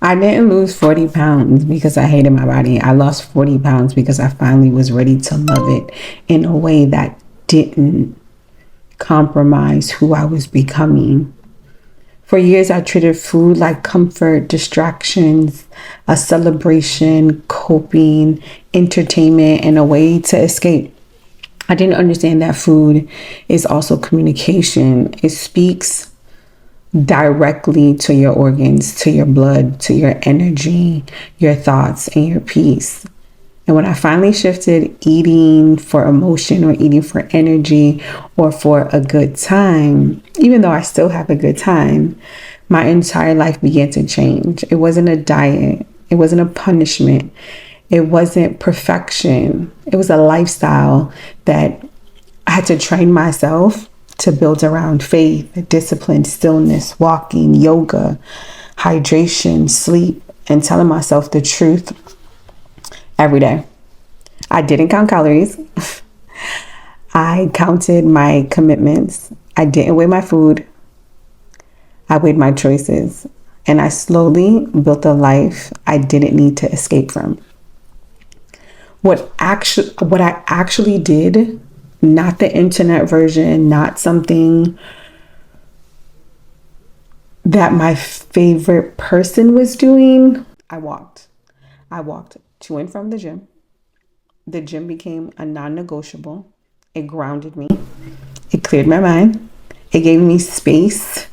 I didn't lose 40 pounds because I hated my body. I lost 40 pounds because I finally was ready to love it in a way that didn't compromise who I was becoming. For years, I treated food like comfort, distractions, a celebration, coping, entertainment, and a way to escape. I didn't understand that food is also communication. It speaks directly to your organs, to your blood, to your energy, your thoughts, and your peace. And when I finally shifted eating for emotion or eating for energy or for a good time, even though I still have a good time, my entire life began to change. It wasn't a diet, it wasn't a punishment, it wasn't perfection. It was a lifestyle that I had to train myself to build around faith, discipline, stillness, walking, yoga, hydration, sleep, and telling myself the truth every day. I didn't count calories. I counted my commitments. I didn't weigh my food. I weighed my choices. And I slowly built a life I didn't need to escape from. What I actually did, not the internet version, not something that my favorite person was doing. I walked. I walked to and from the gym. The gym became a non-negotiable. It grounded me. It cleared my mind. It gave me space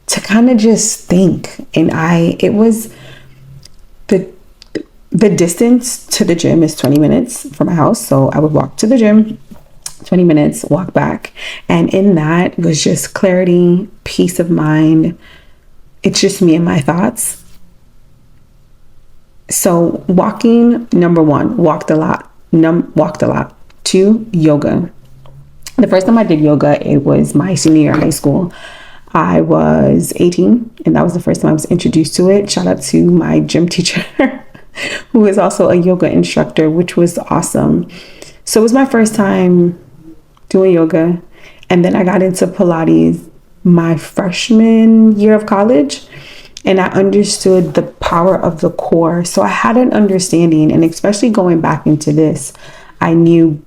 to kind of just think. And it was the distance to the gym is 20 minutes from my house. So I would walk to the gym, 20 minutes, walk back. And in that was just clarity, peace of mind. It's just me and my thoughts. So walking, number one, walked a lot. Walked a lot. Two, yoga. The first time I did yoga, it was my senior year of high school. I was 18, and that was the first time I was introduced to it. Shout out to my gym teacher, who is also a yoga instructor, which was awesome. So it was my first time doing yoga. And then I got into Pilates my freshman year of college, and I understood the power of the core. So I had an understanding, and especially going back into this, I knew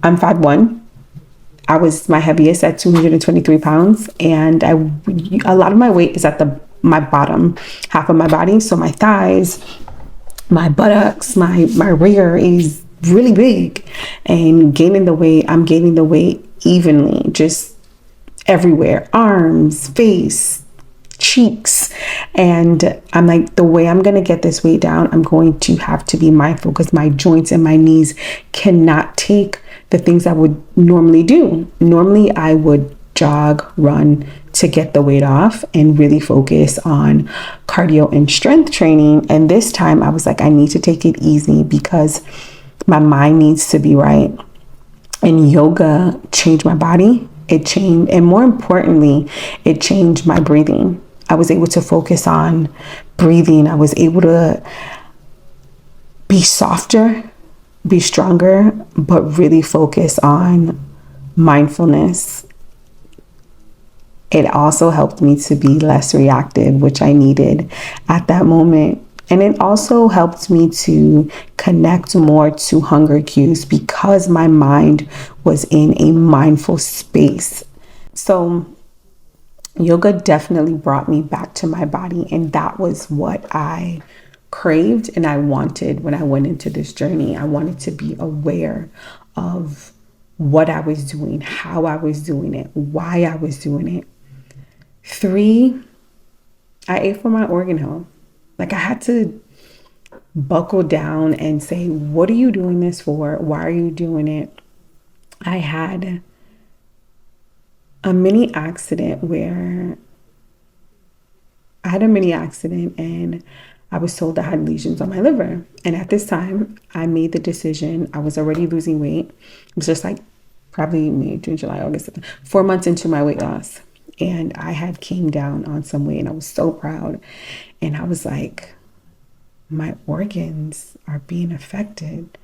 I'm 5'1". I was my heaviest at 223 pounds, and a lot of my weight is at my bottom half of my body. So my thighs, my buttocks, my rear is really big, and I'm gaining the weight evenly, just everywhere, arms, face, cheeks. And I'm like, the way I'm going to get this weight down, I'm going to have to be mindful, because my joints and my knees cannot take the things I would normally do. Normally I would jog, run to get the weight off and really focus on cardio and strength training. And this time I was like, I need to take it easy because my mind needs to be right. And yoga changed my body. It changed, and more importantly, it changed my breathing. I was able to focus on breathing. I was able to be softer, be stronger, but really focus on mindfulness. It also helped me to be less reactive, which I needed at that moment. And it also helped me to connect more to hunger cues because my mind was in a mindful space. So yoga definitely brought me back to my body, and that was what I craved and I wanted when I went into this journey. I wanted to be aware of what I was doing, how I was doing it, why I was doing it. 3, I ate for my organ health. Like, I had to buckle down and say, what are you doing this for? Why are you doing it? I had a mini accident and I was told I had lesions on my liver. And at this time, I made the decision. I was already losing weight. It was just like probably May, June, July, August, 4 months into my weight loss. And I had came down on some weight, and I was so proud. And I was like, my organs are being affected.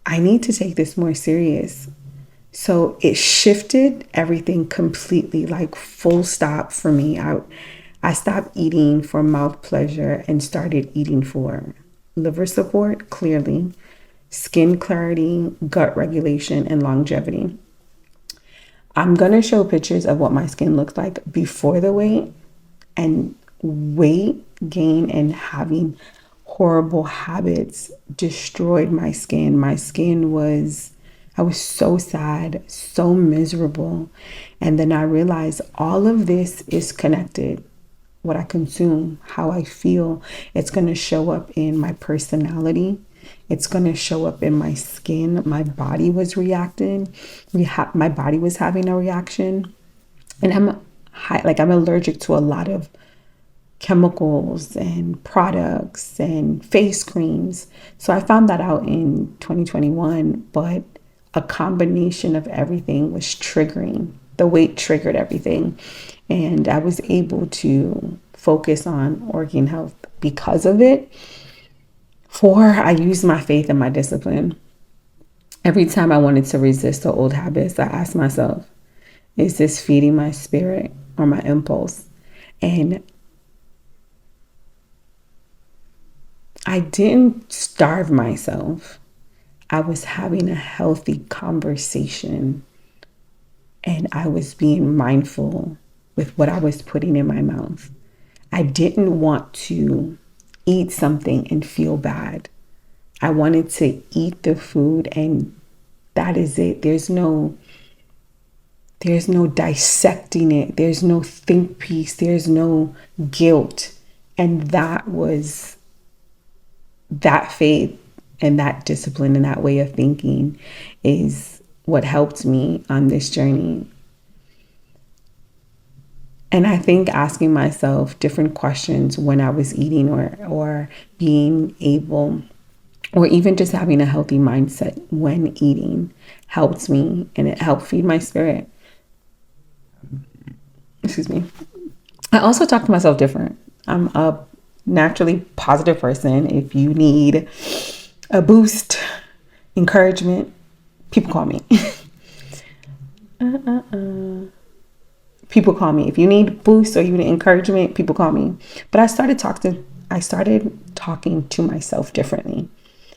I need to take this more serious. So it shifted everything completely, like full stop for me. I I stopped eating for mouth pleasure and started eating for liver support, clearly, skin clarity, gut regulation, and longevity. I'm going to show pictures of what my skin looks like before the weight and weight gain and having horrible habits destroyed my skin. I was so sad, so miserable. And then I realized all of this is connected. What I consume, how I feel, it's going to show up in my personality. It's going to show up in my skin. My body was reacting. My body was having a reaction. And I'm allergic to a lot of chemicals and products and face creams. So I found that out in 2021, but a combination of everything was triggering. The weight triggered everything. And I was able to focus on organ health because of it. 4, I used my faith and my discipline. Every time I wanted to resist the old habits, I asked myself, is this feeding my spirit or my impulse? And I didn't starve myself. I was having a healthy conversation and I was being mindful with what I was putting in my mouth. I didn't want to eat something and feel bad. I wanted to eat the food and that is it. There's no dissecting it. There's no think piece. There's no guilt. And that was that faith and that discipline and that way of thinking is what helped me on this journey. And I think asking myself different questions when I was eating or being able, or even just having a healthy mindset when eating helped me, and it helped feed my spirit. Excuse me. I also talk to myself different. I'm a naturally positive person. If you need a boost, encouragement, people call me. People call me. If you need boost or you need encouragement, people call me. But I started talking to myself differently.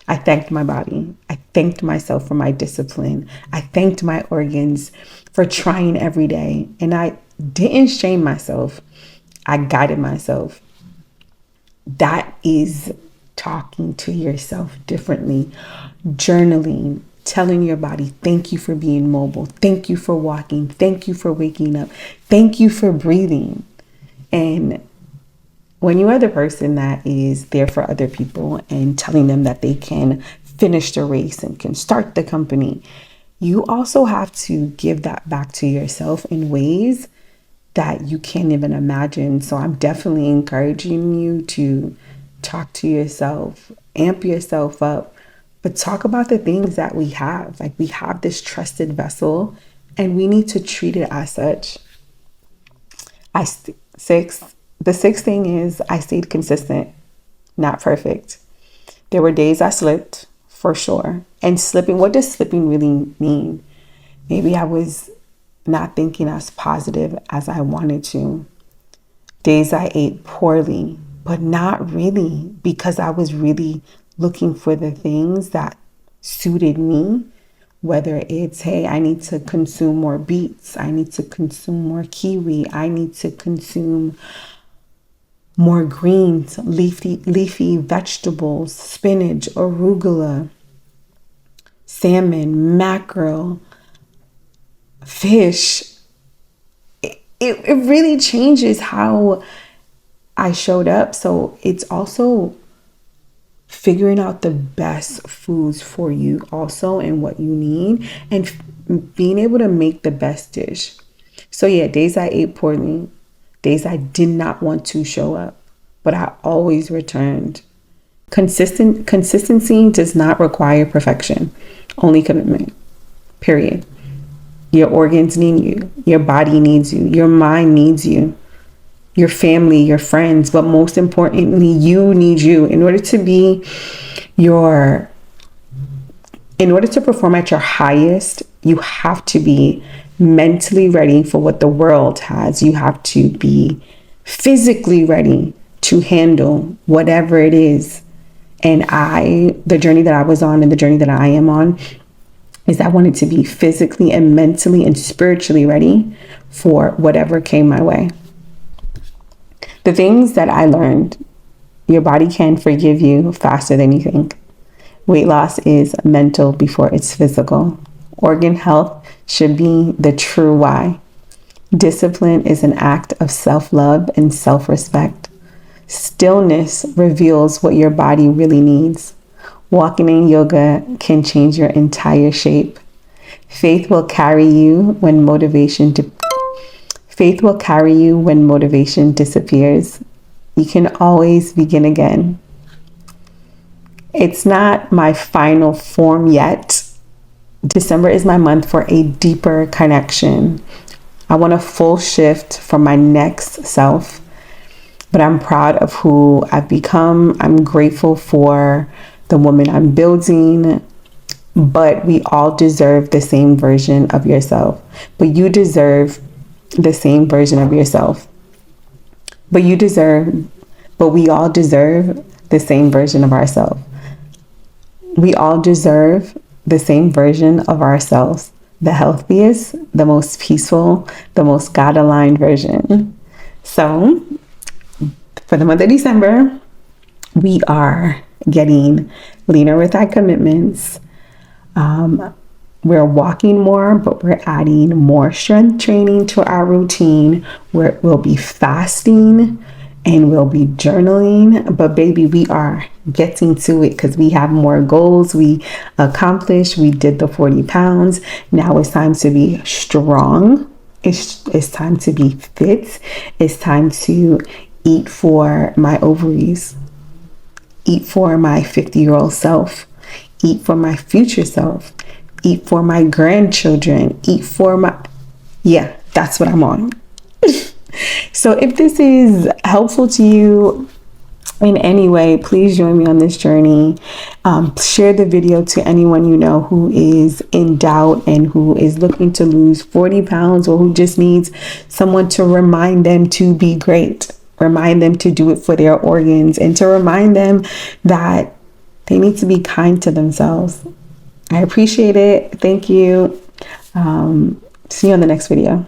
I thanked my body. I thanked myself for my discipline. I thanked my organs for trying every day. And I didn't shame myself. I guided myself. That is talking to yourself differently. Journaling, telling your body, thank you for being mobile. Thank you for walking. Thank you for waking up. Thank you for breathing. And when you are the person that is there for other people and telling them that they can finish the race and can start the company, you also have to give that back to yourself in ways that you can't even imagine. So I'm definitely encouraging you to talk to yourself, amp yourself up, but talk about the things that we have. Like, we have this trusted vessel and we need to treat it as such. The sixth thing is I stayed consistent, not perfect. There were days I slipped, for sure. And slipping, what does slipping really mean? Maybe I was not thinking as positive as I wanted to. Days I ate poorly, but not really, because I was really looking for the things that suited me. Whether it's, hey, I need to consume more beets, I need to consume more kiwi, I need to consume more greens, leafy vegetables, spinach, arugula, salmon, mackerel, fish. It really changes how I showed up. So it's also figuring out the best foods for you also and what you need, and being able to make the best dish. So yeah, days I ate poorly, days I did not want to show up, but I always returned. Consistency does not require perfection, only commitment, period. Your organs need you, your body needs you, your mind needs you, your family, your friends, but most importantly, you need you. In order to perform at your highest, you have to be mentally ready for what the world has. You have to be physically ready to handle whatever it is. And the journey that I was on and the journey that I am on is I wanted to be physically and mentally and spiritually ready for whatever came my way. The things that I learned: your body can forgive you faster than you think. Weight loss is mental before it's physical. Organ health should be the true why. Discipline is an act of self-love and self-respect. Stillness reveals what your body really needs. Walking in yoga can change your entire shape. Faith will carry you when motivation disappears. You can always begin again. It's not my final form yet. December is my month for a deeper connection. I want a full shift for my next self, but I'm proud of who I've become. I'm grateful for the woman I'm building, but we all deserve the same version of yourself. But you deserve the same version of yourself. But we all deserve the same version of ourselves. We all deserve the same version of ourselves. The healthiest, the most peaceful, the most God-aligned version. So, for the month of December, we are getting leaner with our commitments. We're walking more, but we're adding more strength training to our routine. We'll be fasting and we'll be journaling. But baby, we are getting to it because we have more goals we accomplished. We did the 40 pounds. Now it's time to be strong. It's time to be fit. It's time to eat for my ovaries. Eat for my 50-year-old self. Eat for my future self. Eat for my grandchildren. Yeah, that's what I'm on. So if this is helpful to you in any way, please join me on this journey. Share the video to anyone you know who is in doubt and who is looking to lose 40 pounds or who just needs someone to remind them to be great. Remind them to do it for their organs and to remind them that they need to be kind to themselves. I appreciate it. Thank you. See you on the next video.